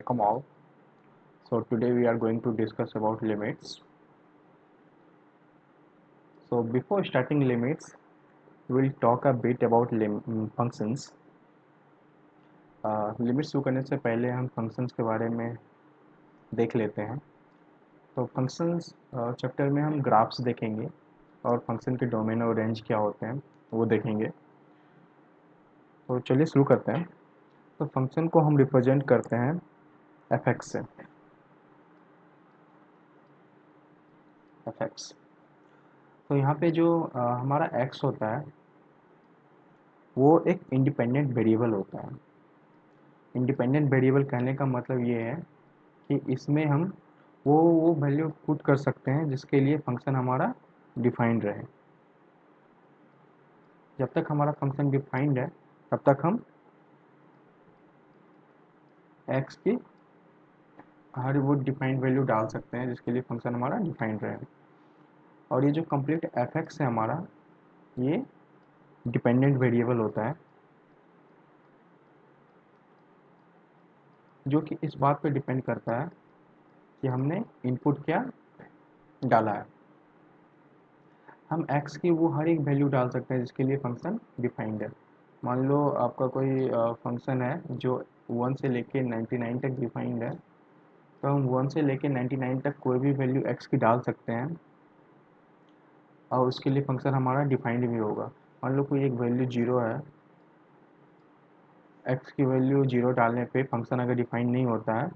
welcome all. So today we are going to discuss about limits. So before starting limits, we'll talk a bit about functions. Limits शुरू करने से पहले हम functions के बारे में देख लेते हैं. तो फंक्शंस चैप्टर में हम ग्राफ्स देखेंगे और फंक्शन के डोमेन और रेंज क्या होते हैं वो देखेंगे. तो चलिए शुरू करते हैं. तो फंक्शन को हम रिप्रेजेंट करते हैं एफ से. एफ. तो यहाँ पे जो हमारा x होता है वो एक इंडिपेंडेंट वेरिएबल होता है. इंडिपेंडेंट वेरिएबल कहने का मतलब ये है कि इसमें हम वो वैल्यू पुट कर सकते हैं जिसके लिए फंक्शन हमारा डिफाइंड रहे. जब तक हमारा फंक्शन डिफाइंड है तब तक हम x की हर वो डिफाइंड वैल्यू डाल सकते हैं जिसके लिए फंक्शन हमारा डिफाइंड रहे. और ये जो कंप्लीट एफ एक्स है हमारा, ये डिपेंडेंट वेरिएबल होता है जो कि इस बात पे डिपेंड करता है कि हमने इनपुट क्या डाला है. हम x की वो हर एक वैल्यू डाल सकते हैं जिसके लिए फंक्शन डिफाइंड है. मान लो आपका कोई फंक्शन है जो 1 से लेके 99 तक डिफाइंड है, तो हम 1 से लेके 99 तक कोई भी वैल्यू x की डाल सकते हैं और उसके लिए फंक्शन हमारा डिफाइंड भी होगा. मान लो कोई एक वैल्यू 0 है, x की वैल्यू 0 डालने पे फंक्शन अगर डिफाइंड नहीं होता है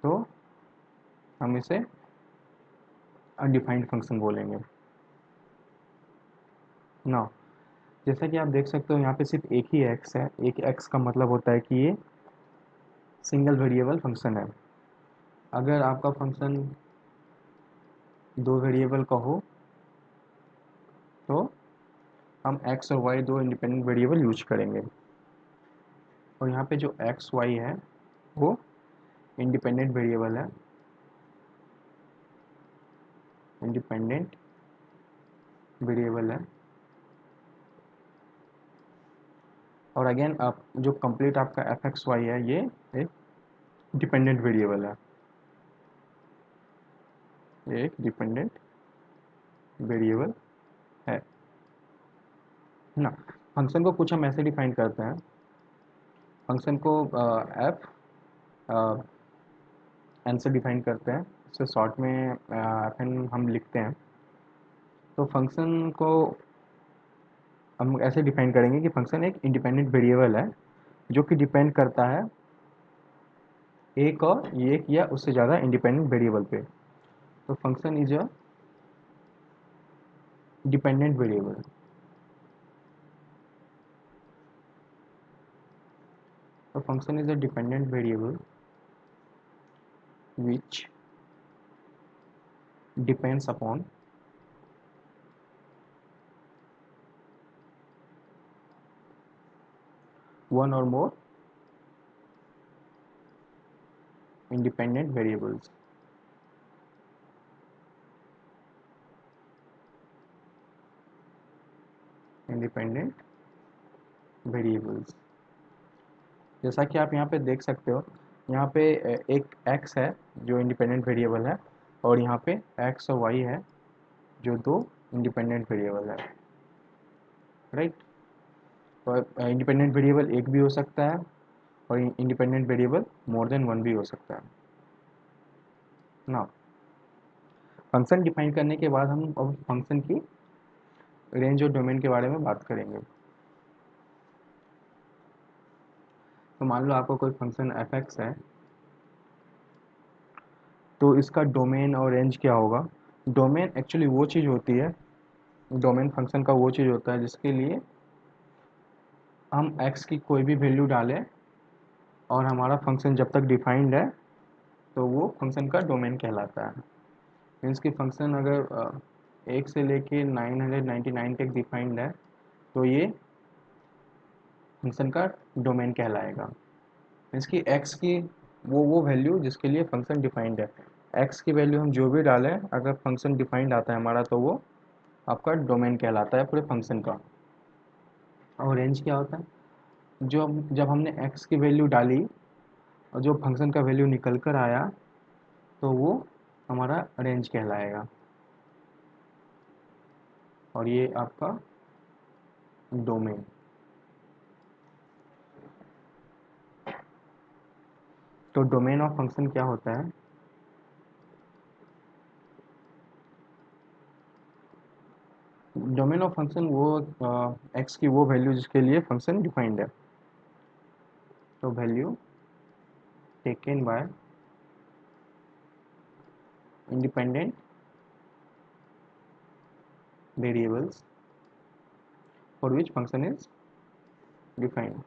तो हम इसे अनडिफाइंड फंक्शन बोलेंगे ना. जैसा कि आप देख सकते हो यहाँ पे सिर्फ एक ही x है. एक x का मतलब होता है कि ये सिंगल वेरिएबल फंक्शन है. अगर आपका फंक्शन दो वेरिएबल का हो तो हम x और y दो इंडिपेंडेंट वेरिएबल यूज करेंगे. और यहाँ पे जो x y है वो इंडिपेंडेंट वेरिएबल है. इंडिपेंडेंट वेरिएबल है. और अगेन आप जो कंप्लीट आपका एफ एक्स वाई है ये एक डिपेंडेंट वेरिएबल है. ये एक डिपेंडेंट वेरिएबल है ना. फंक्शन को कुछ हम ऐसे डिफाइन करते हैं. फंक्शन को एफ एन से डिफाइन करते हैं. इसे शॉर्ट में एफ एन हम लिखते हैं. तो फंक्शन को हम ऐसे डिफाइन करेंगे कि फंक्शन एक इंडिपेंडेंट वेरिएबल है जो कि डिपेंड करता है एक या उससे ज़्यादा इंडिपेंडेंट वेरिएबल पे. तो function is a dependent variable. A function is a dependent variable which depends upon one or more independent variables. Independent variables. जैसा कि आप यहाँ पे देख सकते हो, यहाँ पे एक x है जो इंडिपेंडेंट वेरिएबल है और यहाँ पे x और y है जो दो इंडिपेंडेंट वेरिएबल है. राइट. तो इंडिपेंडेंट वेरिएबल एक भी हो सकता है और independent variable more than one भी हो सकता है ना. फंक्शन डिफाइन करने के बाद हम अब फंक्शन की रेंज और डोमेन के बारे में बात करेंगे. तो मान लो आपका कोई फंक्शन एफ एक्स है, तो इसका डोमेन और रेंज क्या होगा. डोमेन एक्चुअली वो चीज़ होती है, डोमेन फंक्शन का वो चीज़ होता है जिसके लिए हम x की कोई भी वैल्यू डालें और हमारा फंक्शन जब तक डिफाइंड है तो वो फंक्शन का डोमेन कहलाता है. मीन्स कि फंक्शन अगर 1 से लेके 999 तक डिफाइंड है तो ये फंक्शन का डोमेन कहलाएगा. मीन्स कि x की वो वैल्यू जिसके लिए फंक्शन डिफाइंड है, x की वैल्यू हम जो भी डालें अगर फंक्शन डिफाइंड आता है हमारा तो वो आपका डोमेन कहलाता है पूरे फंक्शन का. और रेंज क्या होता है, जो जब हमने x की वैल्यू डाली और जो फंक्शन का वैल्यू निकल कर आया तो वो हमारा रेंज कहलाएगा। और ये आपका डोमेन। तो डोमेन ऑफ फंक्शन क्या होता है? डोमेन ऑफ फंक्शन वो एक्स की वो वैल्यू जिसके लिए फंक्शन डिफाइंड है। तो value taken by independent variables for which function is defined,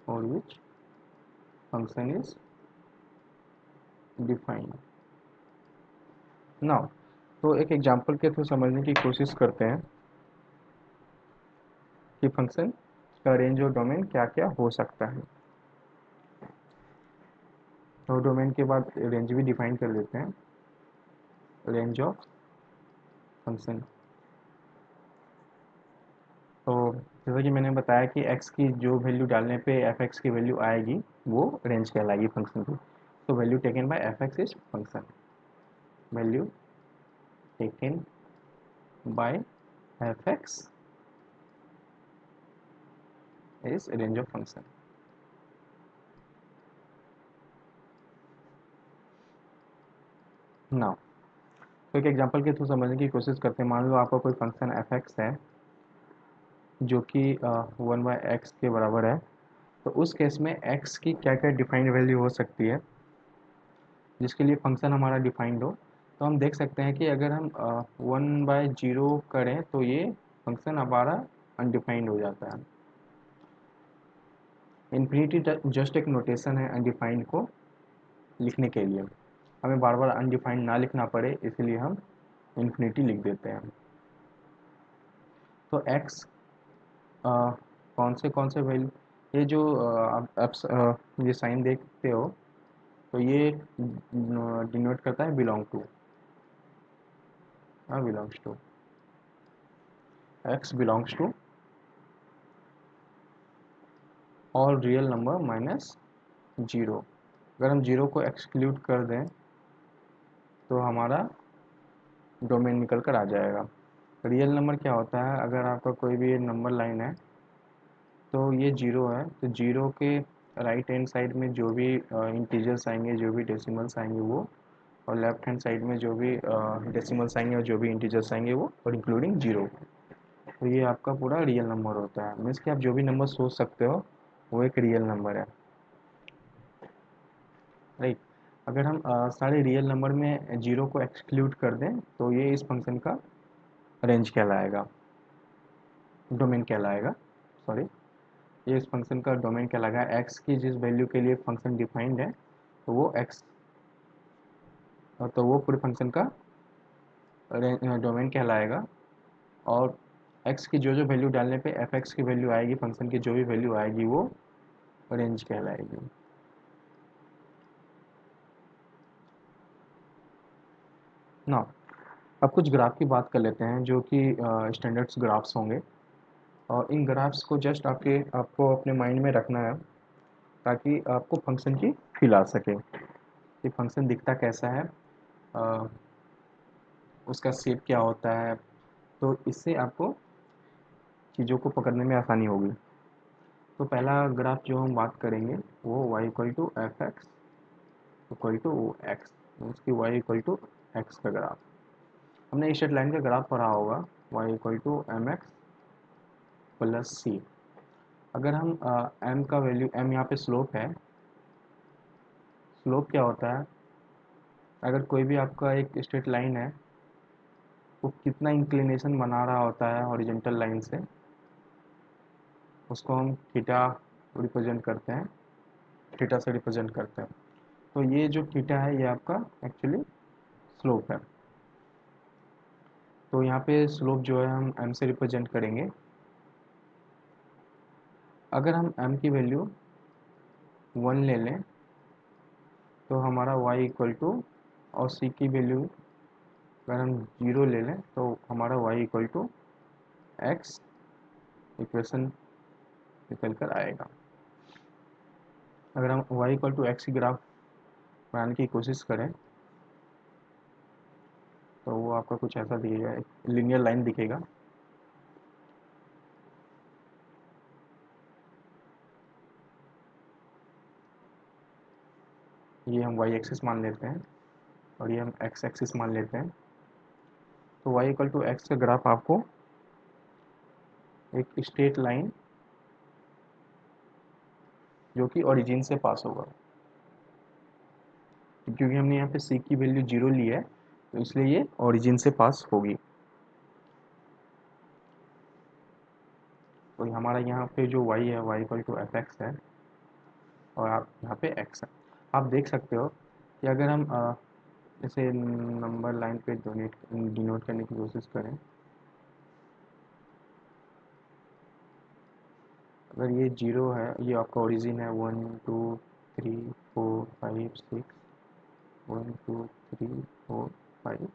for which function is defined. Now तो एक एग्जांपल के थ्रू समझने की कोशिश करते हैं कि फंक्शन का रेंज और डोमेन क्या क्या हो सकता है। और डोमेन के बाद रेंज भी डिफाइन कर देते हैं, रेंज ऑफ फंक्शन। तो जैसा कि मैंने बताया कि x की जो वैल्यू डालने पे f(x) की वैल्यू आएगी वो रेंज कहलाएगी फंक्शन की। तो value taken by f(x) is function, value taken by f(x) is range of function. Now तो एक एग्जांपल के थ्रू समझने की कोशिश करते हैं। मान लो आपका कोई फंक्शन f(x) है जो कि 1/x के बराबर है। तो उस केस में x की क्या क्या डिफाइंड वैल्यू हो सकती है जिसके लिए फंक्शन हमारा डिफाइंड हो। तो हम देख सकते हैं कि अगर हम 1/0 करें तो ये फंक्शन हमारा अनडिफाइंड हो जाता है। इन्फिनिटी जस्ट एक नोटेशन है अनडिफाइंड को लिखने के लिए, हमें बार बार अनडिफाइंड ना लिखना पड़े इसलिए हम इन्फिनिटी लिख देते हैं। तो x कौन से वैल्यू, ये जो आप ये साइन देखते हो तो ये डिनोट करता है belongs to x belongs to all real number minus zero. अगर हम जीरो को एक्सक्लूड कर दें तो हमारा डोमेन निकल कर आ जाएगा। रियल नंबर क्या होता है? अगर आपका कोई भी नंबर लाइन है तो ये जीरो है, तो जीरो के राइट हैंड साइड में जो भी इंटीजर्स आएंगे, जो भी डेसिमल्स आएंगे वो, और लेफ्ट हैंड साइड में जो भी डेसिमल्स आएंगे और जो भी इंटीजर्स आएंगे वो, और इंक्लूडिंग जीरो। तो ये आपका पूरा रियल नंबर होता है। मीन्स कि आप जो भी नंबर सोच सकते हो वो एक रियल नंबर है, राइट। अगर हम सारे रियल नंबर में जीरो को एक्सक्लूड कर दें तो ये इस फंक्शन का रेंज कहलाएगा, डोमेन कहलाएगा, सॉरी, ये इस फंक्शन का डोमेन कहलाएगा। एक्स की जिस वैल्यू के लिए फंक्शन डिफाइंड है तो वो एक्स, तो वो पूरे फंक्शन का डोमेन कहलाएगा। और एक्स की जो जो वैल्यू डालने पे एफ एक्स की वैल्यू आएगी, फंक्शन की जो भी वैल्यू आएगी वो रेंज कहलाएगी। ना अब कुछ ग्राफ की बात कर लेते हैं जो कि स्टैंडर्ड्स ग्राफ्स होंगे। और इन ग्राफ्स को जस्ट आपको अपने माइंड में रखना है ताकि आपको फंक्शन की फील आ सके कि फंक्शन दिखता कैसा है, अ, उसका शेप क्या होता है। तो इससे आपको चीज़ों को पकड़ने में आसानी होगी। तो पहला ग्राफ जो हम बात करेंगे वो y equal to F x equal to x, उसकी y इक्वल टू एक्स का ग्राफ। हमने स्ट्रेट लाइन का ग्राफ पढ़ा होगा, y equal to m x plus c. अगर हम m का वैल्यू, m यहाँ पे स्लोप है। स्लोप क्या होता है? अगर कोई भी आपका एक स्ट्रेट लाइन है वो कितना इंक्लिनेशन बना रहा होता है हॉरिजॉन्टल लाइन से, उसको हम थीटा रिप्रेजेंट करते हैं, थीटा से रिप्रेजेंट करते हैं। तो ये जो थीटा है ये आपका एक्चुअली स्लोप है। तो यहाँ पे स्लोप जो है हम m से रिप्रेजेंट करेंगे। अगर हम m की वैल्यू 1 ले लें तो हमारा y इक्वल टू, और c की वैल्यू अगर हम 0 ले लें तो हमारा y equal to x equation निकल कर आएगा। अगर हम y इक्वल टू एक्स की ग्राफ बनाने की कोशिश करें तो वो आपका कुछ ऐसा दिखेगा, एक लीनियर लाइन दिखेगा। ये हम y एक्सिस मान लेते हैं और ये हम x एक्सिस मान लेते हैं। तो y इक्वल टू एक्स का ग्राफ आपको एक स्ट्रेट लाइन जो कि ओरिजिन से पास होगा, क्योंकि हमने यहाँ पे c की वैल्यू 0 ली है तो इसलिए ये ओरिजिन से पास होगी। तो हमारा यहाँ पे जो y है y equal to F X है और आप यहाँ पे x है। आप देख सकते हो कि अगर हम इसे नंबर लाइन पे डिनोट करने की कोशिश करें, अगर ये 0 है, ये आपका ओरिजिन है 1 2 3 4 5 6, 1 2 3 4 5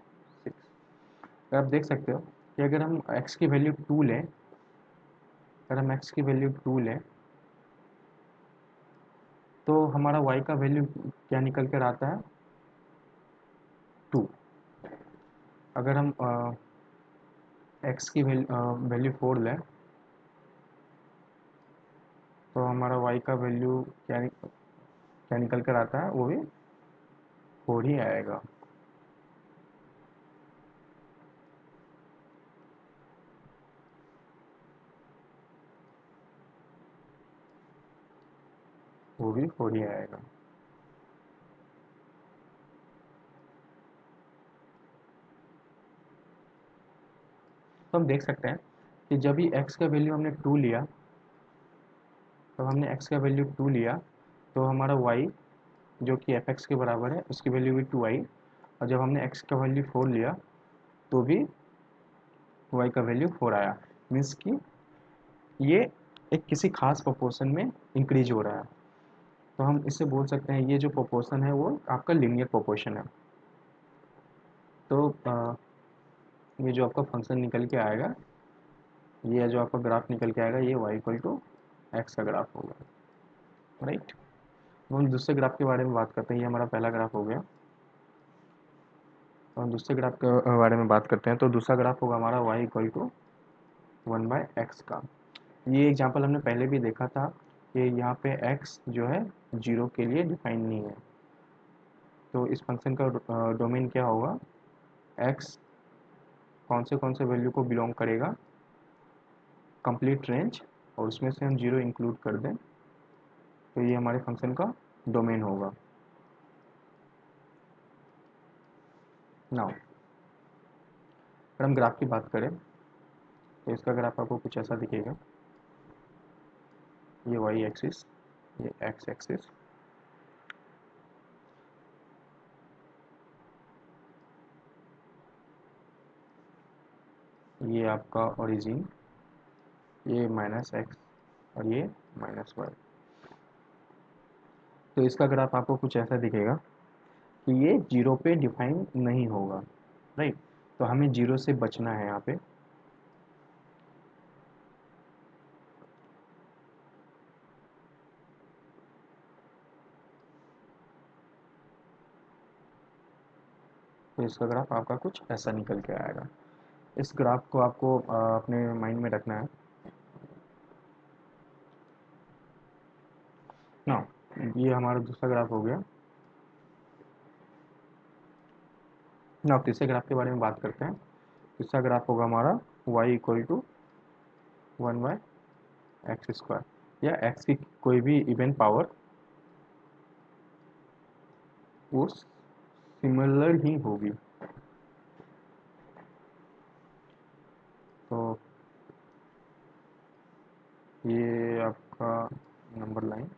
6। आप देख सकते हो कि अगर हम x की वैल्यू 2 लें, अगर हम x की वैल्यू 2 लें तो हमारा y का वैल्यू क्या निकल कर आता है, 2। अगर हम x की वैल्यू 4 लें तो हमारा y का वैल्यू क्या निकल कर आता है, वो भी 4 ही आएगा। वो भी 4 ही आएगा। तो हम देख सकते हैं कि जब भी x का वैल्यू हमने 2 लिया, तब हमने x का वैल्यू 2 लिया तो हमारा y जो कि एफ एक्स के बराबर है उसकी वैल्यू भी 2 आई, और जब हमने x का वैल्यू 4 लिया तो भी y का वैल्यू 4 आया। मीन्स कि ये एक किसी खास प्रोपोर्शन में इंक्रीज हो रहा है। तो हम इससे बोल सकते हैं ये जो प्रोपोर्शन है वो आपका लीनियर प्रोपोर्शन है। तो ये जो आपका फंक्शन निकल के आएगा, ये जो आपका ग्राफ निकल के आएगा, ये y इक्वल टू एक्स का ग्राफ होगा, राइट। तो हम दूसरे ग्राफ के बारे में बात करते हैं। ये हमारा पहला ग्राफ हो गया, तो हम दूसरे ग्राफ के बारे में बात करते हैं। तो दूसरा ग्राफ होगा हमारा y इक्वल टू 1/x का। ये एग्जांपल हमने पहले भी देखा था कि यहाँ पे x जो है 0 के लिए डिफाइन नहीं है। तो इस फंक्शन का डोमेन क्या होगा, x कौन से वैल्यू को बिलोंग करेगा, कंप्लीट रेंज, और उसमें से हम 0 इंक्लूड कर दें तो ये हमारे फंक्शन का डोमेन होगा। नाउ अगर हम ग्राफ की बात करें तो इसका ग्राफ आपको कुछ ऐसा दिखेगा। ये y एक्सिस, ये x एक्सिस, ये आपका ओरिजिन, ये -x और ये -y। तो इसका ग्राफ आपको कुछ ऐसा दिखेगा कि ये 0 पे डिफाइन नहीं होगा, राइट। तो हमें 0 से बचना है यहाँ पे। तो इसका ग्राफ आपका कुछ ऐसा निकल के आएगा। इस ग्राफ को आपको अपने माइंड में रखना है ना। ये हमारा दूसरा ग्राफ हो गया ना। तीसरे ग्राफ के बारे में बात करते हैं। तीसरा ग्राफ होगा हमारा y इक्वल टू 1/x² या x की कोई भी इवन पावर वो सिमिलर ही होगी। तो ये आपका number line,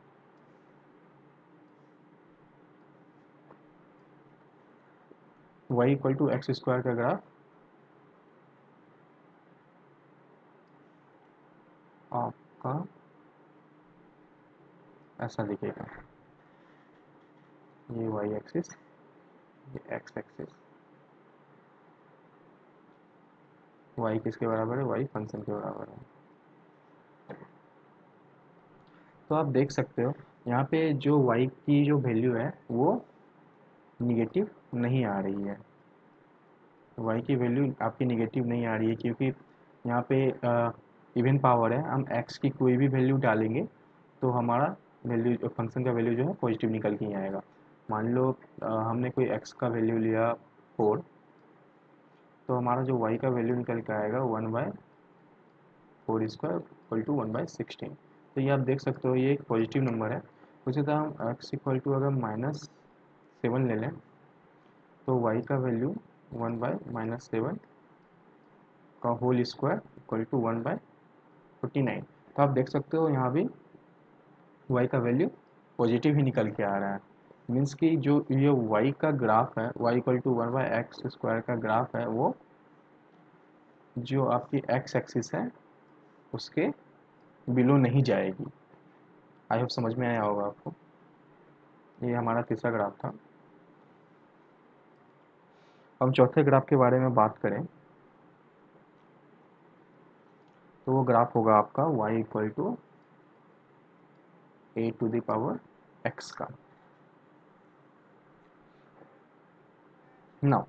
y equal to x² का ग्राफ आपका ऐसा दिखेगा। ये y एक्सिस, ये x एक्सिस, y किसके बराबर है, y फंक्शन के बराबर है। तो आप देख सकते हो यहाँ पे जो y की जो वैल्यू है वो निगेटिव नहीं आ रही है, y की वैल्यू आपकी निगेटिव नहीं आ रही है, क्योंकि यहाँ पे इवन पावर है, हम x की कोई भी वैल्यू डालेंगे तो हमारा वैल्यू, फंक्शन का वैल्यू जो है पॉजिटिव निकल के ही आएगा। मान लो हमने कोई x का वैल्यू लिया 4, तो हमारा जो y का वैल्यू निकल के आएगा 1/4² इक्वल टू 1/16। तो ये आप देख सकते हो ये एक पॉजिटिव नंबर है। उसी तरह हम x इक्वल टू अगर -7 ले लें तो y का वैल्यू 1/-7 का होल स्क्वायर इक्वल टू 1/49। तो आप देख सकते हो यहाँ भी y का वैल्यू पॉजिटिव ही निकल के आ रहा है। मीन्स कि जो ये y का ग्राफ है, y इक्वल टू 1/x² का ग्राफ है, वो जो आपकी x एक्सिस है उसके बिलो नहीं जाएगी। आई होप समझ में आया होगा आपको। ये हमारा तीसरा ग्राफ था। अब चौथे ग्राफ के बारे में बात करें तो वो ग्राफ होगा आपका y इक्वल टू a⁴x का। नाउ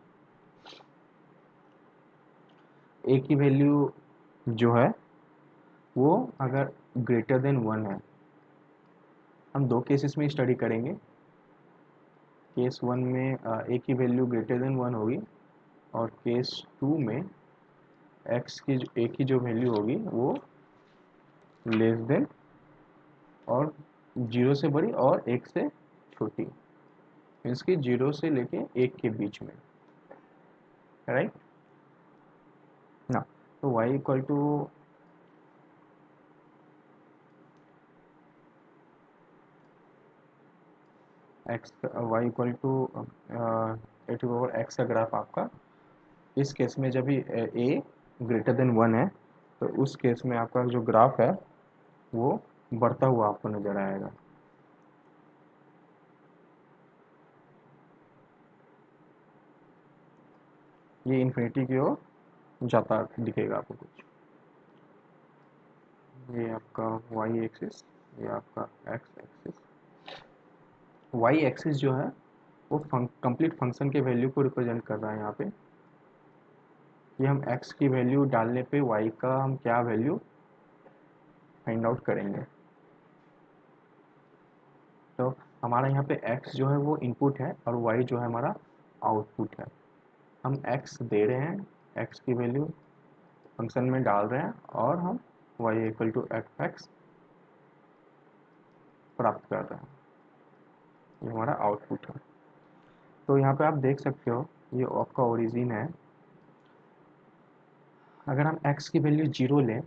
a की वैल्यू जो है वो अगर ग्रेटर देन 1 है, हम दो केसेस में स्टडी करेंगे। केस 1 में a की वैल्यू ग्रेटर देन 1 होगी, और केस 2 में a की जो वैल्यू होगी वो लेस देन और 0 से बड़ी और 1 से छोटी, मीन्स कि 0 से लेके 1 के बीच में, राइट ना। तो y equal to x, y equal to a⁴x का ग्राफ आपका इस केस में जब भी a ग्रेटर देन 1 है तो उस केस में आपका जो ग्राफ है वो बढ़ता हुआ आपको नजर आएगा। ये इन्फिनिटी की ओर जाता दिखेगा आपको कुछ। ये आपका y एक्सिस, ये आपका x एक्सिस। y एक्सिस जो है वो कंप्लीट फंक्शन के वैल्यू को रिप्रेजेंट कर रहा है यहाँ पे। ये हम x की वैल्यू डालने पे y का हम क्या वैल्यू फाइंड आउट करेंगे। तो हमारा यहाँ पे x जो है वो इनपुट है और y जो है हमारा आउटपुट है। हम x दे रहे हैं, x की वैल्यू फंक्शन में डाल रहे हैं, और हम y इक्वल टू fx प्राप्त कर रहे हैं। ये हमारा आउटपुट है। तो यहाँ पे आप देख सकते हो ये आपका ओरिजिन है। अगर हम x की वैल्यू 0 लें,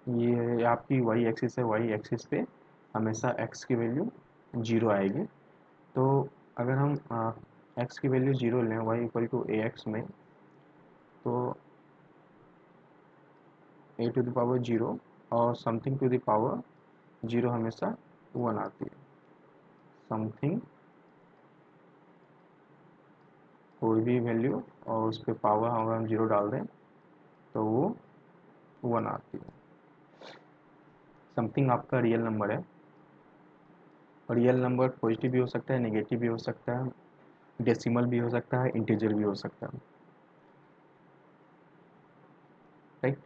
ये आपकी y एक्सिस है, y एक्सिस पे हमेशा x की वैल्यू 0 आएगी। तो अगर हम x की वैल्यू 0 लें y इक्वल टू ax में, तो a⁴0 और समथिंग टू द पावर 0 हमेशा 1 आती है। समथिंग कोई भी वैल्यू और उस पर पावर अगर हम 0 डाल दें तो वो 1 आती है। समथिंग आपका रियल नंबर है, और रियल नंबर पॉजिटिव भी हो सकता है, नेगेटिव भी हो सकता है, डेसिमल भी हो सकता है, इंटीजर भी हो सकता है, राइट।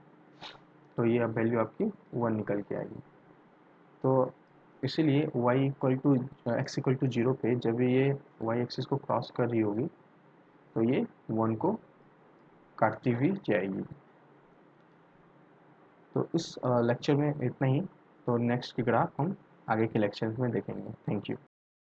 तो ये अब वैल्यू आपकी 1 निकल के आएगी। तो इसीलिए y equal to x equal to 0 पे जब ये y एक्सिस को क्रॉस कर रही होगी तो ये 1 को काटती हुई जाएगी। तो इस लेक्चर में इतना ही। तो नेक्स्ट की ग्राफ हम आगे के लेक्चर में देखेंगे। Thank you.